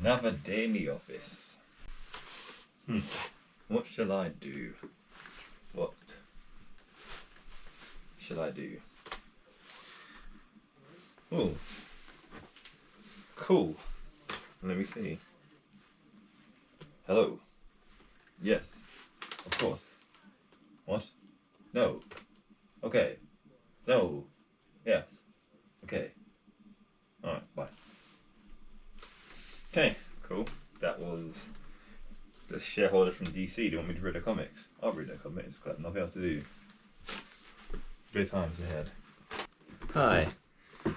Another day in the office. What shall I do? What shall I do? Oh, cool. Let me see. Hello. Yes, of course. What? No. Okay. No. Yes. Okay. Alright, bye. Okay, cool. That was the shareholder from DC. Do you want me to read their comics? I'll read their comics because I have nothing else to do. Good times ahead. Hi,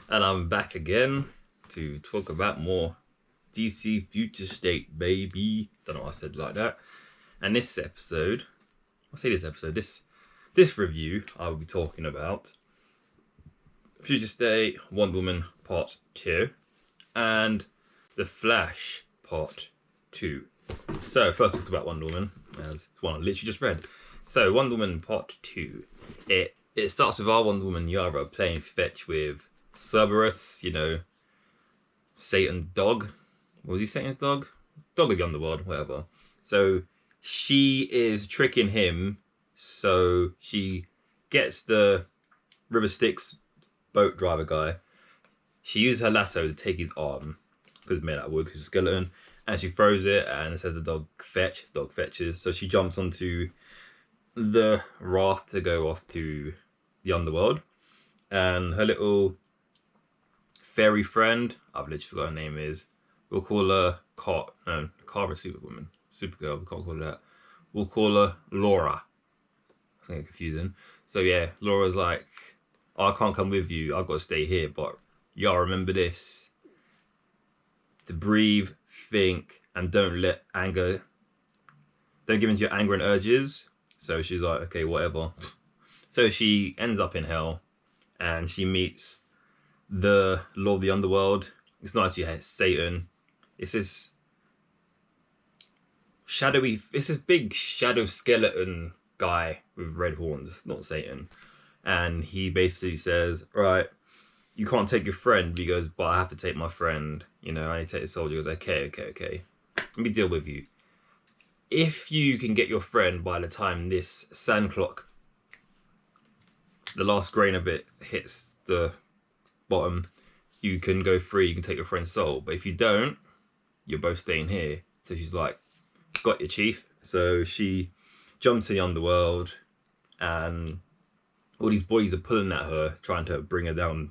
and I'm back again to talk about more DC Future State, baby. Don't know why I said it like that. And this episode, this review, I will be talking about Future State, Wonder Woman Part 2, and The Flash Part 2. So first we'll talk about Wonder Woman, as it's one I literally just read. So Wonder Woman Part 2, it starts with our Wonder Woman Yara playing fetch with Cerberus, Satan's dog. What was he, Satan's dog? Dog of the Underworld, whatever. So she is tricking him, so she gets the River Styx boat driver guy. She uses her lasso to take his arm, because it's made out of wood, because it's a skeleton, and she throws it, and it says the dog fetches. So she jumps onto the raft to go off to the underworld, and her little fairy friend, I've literally forgot her name is, we'll call her Kara Superwoman, Supergirl, we can't call her that, we'll call her Laura. It's kind of confusing. So yeah, Laura's like, oh, I can't come with you, I've got to stay here, but y'all remember this, to breathe, think, and don't give in to your anger and urges. So she's like, okay, whatever. So she ends up in hell, and she meets the Lord of the Underworld. It's not actually Satan. It's this big shadow skeleton guy with red horns, not Satan. And he basically says, right, you can't take your friend. He goes, but I have to take my friend. I need to take the soldier. He goes, okay. Let me deal with you. If you can get your friend by the time this sand clock, the last grain of it hits the bottom, you can go free, you can take your friend's soul. But if you don't, you're both staying here. So she's like, got your chief. So she jumps in the underworld, and all these boys are pulling at her, trying to bring her down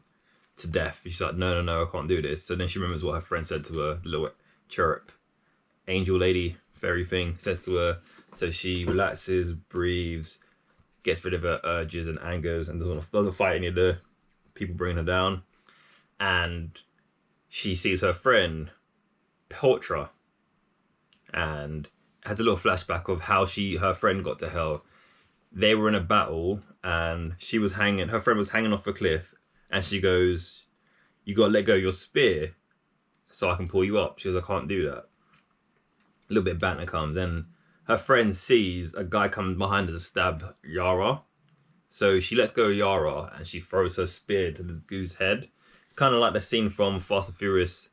to death. She's like, no, I can't do this. So then she remembers what her friend said to her, the little cherub, angel lady, fairy thing, says to her. So she relaxes, breathes, gets rid of her urges and angers, and doesn't fight any of the people bringing her down. And she sees her friend, Portra, and has a little flashback of how her friend got to hell. They were in a battle, and her friend was hanging off a cliff, and she goes, you gotta let go of your spear so I can pull you up. She goes, I can't do that. A little bit of banter comes, and her friend sees a guy come behind her to stab Yara. So she lets go of Yara, and she throws her spear to the goose head. It's kind of like the scene from Fast and Furious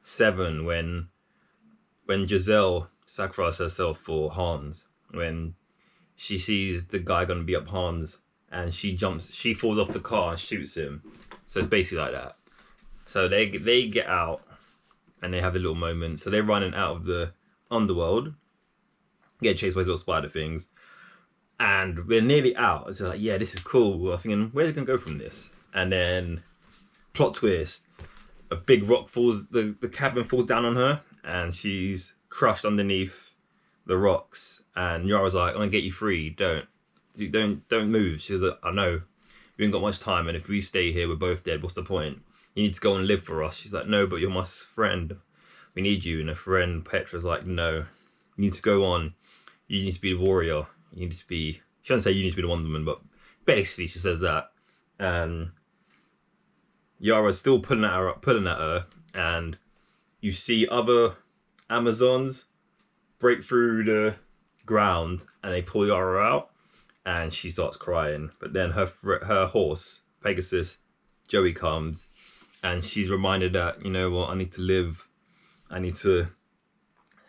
7 when Giselle sacrificed herself for Hans, when she sees the guy gonna be up Hans, and she falls off the car and shoots him. So it's basically like that. So they get out, and they have a little moment. So they're running out of the underworld, get chased by little spider things, and we're nearly out. It's like, yeah, this is cool. We're thinking, where's it gonna go from this? And then plot twist, a big rock falls, the cabin falls down on her, and she's crushed underneath the rocks. And Yara's like, I'm gonna get you free. Don't move. She's like, I know, we ain't got much time, and if we stay here, we're both dead. What's the point? You need to go and live for us. She's like, no, but you're my friend. We need you. And her friend Petra's like, no, you need to go on. You need to be the warrior. You need to be, she doesn't say you need to be the Wonder Woman, but basically she says that. And Yara's still pulling at her, and you see other Amazons break through the ground, and they pull Yara out, and she starts crying. But then her horse, Pegasus, Joey, comes, and she's reminded that, I need to live I need to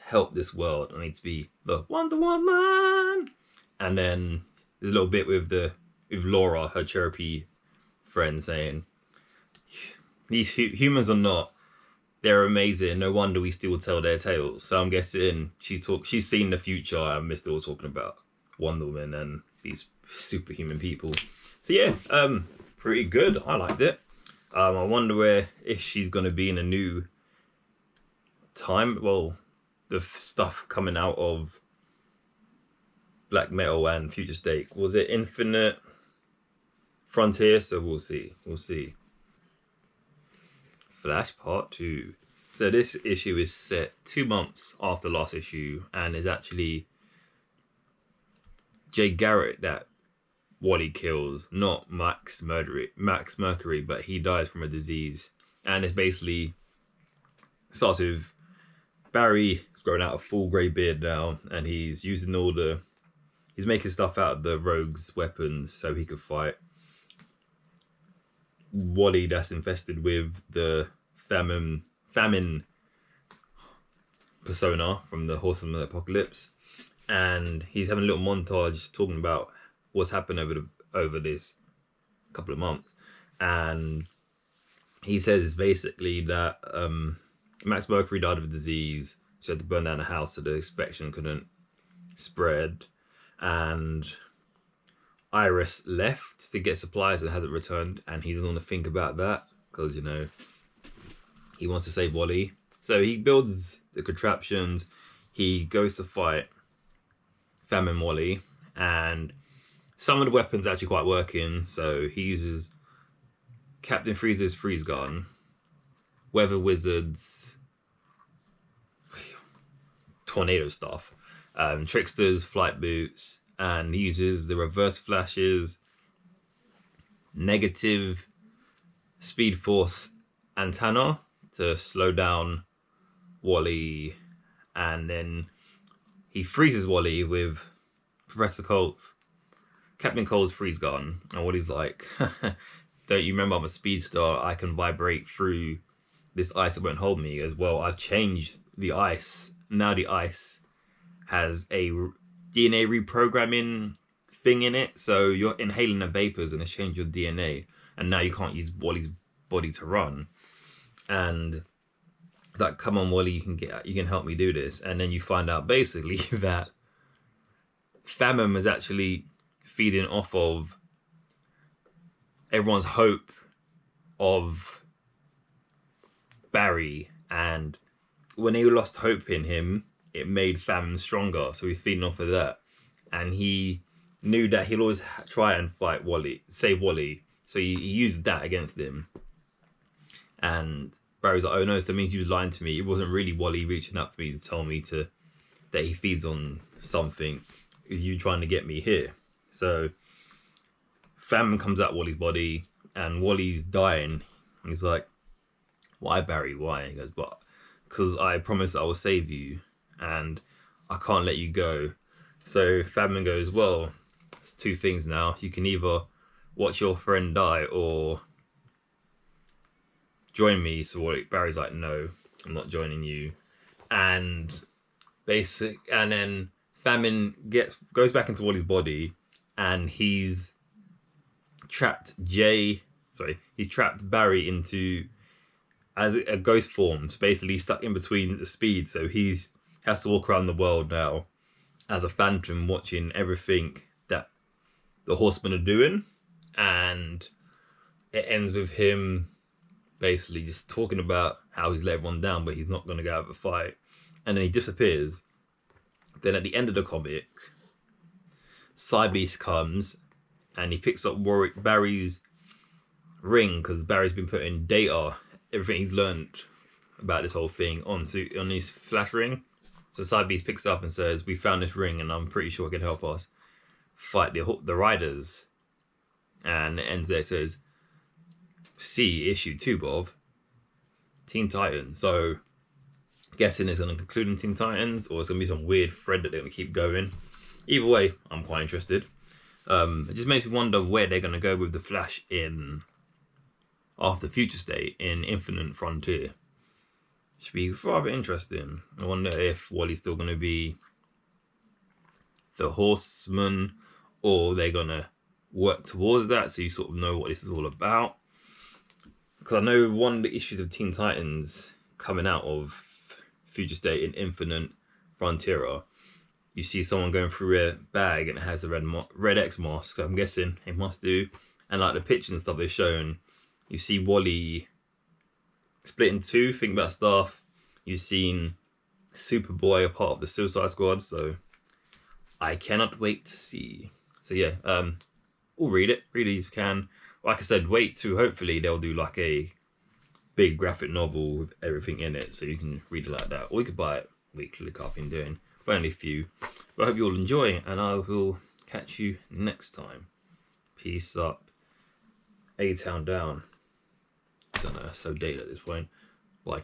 help this world. I need to be the Wonder Woman. And then there's a little bit with Laura, her Cherokee friend, saying, these humans are not. They're amazing. No wonder we still tell their tales. So I'm guessing she's seen the future, and we're still talking about Wonder Woman and these superhuman people. So yeah, pretty good. I liked it. I wonder if she's gonna be in a new time. Well, the stuff coming out of Black Metal and Future State, was it Infinite Frontier? So we'll see. Flash Part 2. So this issue is set 2 months after the last issue, and is actually Jay Garrick that Wally kills, not Max Mercury, but he dies from a disease. And it's basically starts with Barry growing out a full grey beard now, and he's using he's making stuff out of the rogue's weapons so he could fight Wally that's infested with the famine persona from the Horseman of the Apocalypse. And he's having a little montage talking about what's happened over this couple of months. And he says basically that Max Mercury died of a disease, so he had to burn down the house so the infection couldn't spread. And Iris left to get supplies and hasn't returned, and he doesn't want to think about that because, you know, he wants to save Wally. So he builds the contraptions, he goes to fight Famine Wally, and some of the weapons are actually quite working. So he uses Captain Freeze's freeze gun, Weather Wizard's tornado stuff, Trickster's flight boots, and he uses the Reverse Flash's negative Speed Force antenna to slow down Wally, and then he freezes Wally with Captain Cole's freeze gun. And Wally's like, don't you remember I'm a speedster? I can vibrate through this ice that won't hold me. He goes, well, I've changed the ice. Now the ice has a DNA reprogramming thing in it, so you're inhaling the vapors and it's changed your DNA, and now you can't use Wally's body to run. And like, come on, Wally, you can help me do this. And then you find out basically that Famine is actually feeding off of everyone's hope of Barry, and when they lost hope in him, it made Famine stronger, so he's feeding off of that. And he knew that he'll always try and save Wally, so he used that against him. And Barry's like, oh no, so that means you were lying to me. It wasn't really Wally reaching out for me to tell me that he feeds on something. Is you trying to get me here? So Famine comes out Wally's body, and Wally's dying. And he's like, why, Barry, why? He goes, but because I promised I will save you, and I can't let you go. So Famine goes, well, there's two things now. You can either watch your friend die or join me. So Barry's like, no, I'm not joining you. And then Famine goes back into Wally's body, and he's trapped Barry into as a ghost form. So basically stuck in between the speed, so he's has to walk around the world now as a phantom, watching everything that the Horsemen are doing. And it ends with him basically just talking about how he's let everyone down, but he's not going to go out of a fight. And then he disappears. Then at the end of the comic, Cybeast comes and he picks up Barry's ring, because Barry's been putting data, everything he's learned about this whole thing on his flash ring. So Cybeast picks it up and says, we found this ring and I'm pretty sure it can help us fight the Riders. And it ends there. It says, see issue 2 of Teen Titans. So guessing it's going to conclude in Teen Titans, or it's going to be some weird thread that they're going to keep going. Either way, I'm quite interested. It just makes me wonder where they're going to go with the Flash after Future State in Infinite Frontier. Should be rather interesting. I wonder if Wally's still going to be the Horseman, or they're going to work towards that, so you sort of know what this is all about. Because I know one of the issues of Teen Titans coming out of Future State in Infinite Frontier, you see someone going through a bag and it has a red X mask. So I'm guessing it must do. And like the pictures and stuff they've shown, you see Wally split in two. Think about stuff. You've seen Superboy, a part of the Suicide Squad. So I cannot wait to see. So yeah, we'll read it. Read it as you can. Like I said, wait to hopefully they'll do like a big graphic novel with everything in it, so you can read it like that, or you could buy it weekly like I've been doing, but only a few. But I hope you all enjoy, and I will catch you next time. Peace up. A-Town down. Don't know, so dated at this point. Bye.